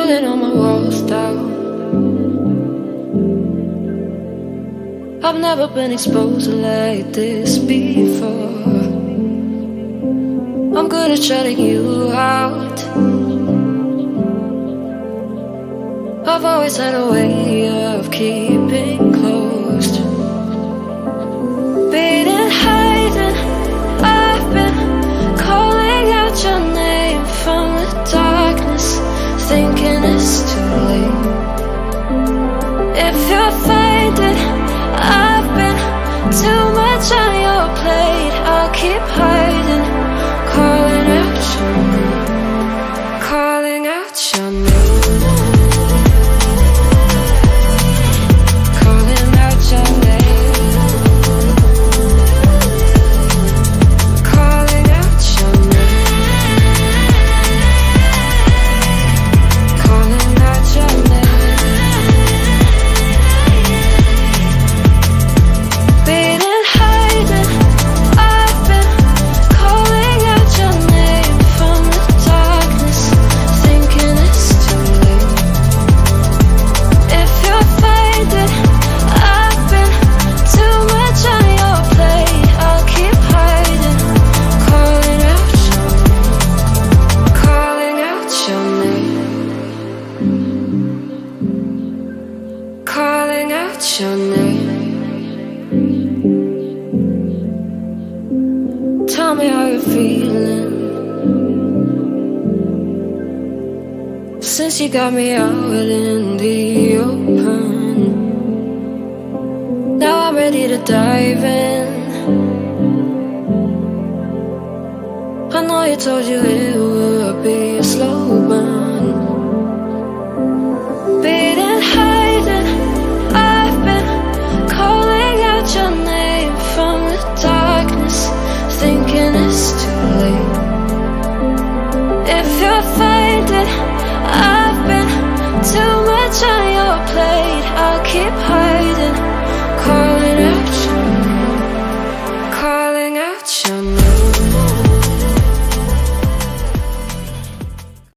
pulling all my walls down. I've never been exposed like this before. I'm good at shutting you out. I've always had a way of keeping closed. Beating, hiding, I've been calling out your name from the darkness, thinking it's too late. If you'll find it, I've been too much on your plate. I'll keep hiding, calling out your name, calling out your name. Your name. Tell me how you're feeling since you got me out in the open. Now I'm ready to dive in. I know you told you it would be a slow burn. Beating, hiding, calling out your name from the darkness, thinking it's too late. If you'll find it, I've been too much on your plate. I'll keep hiding.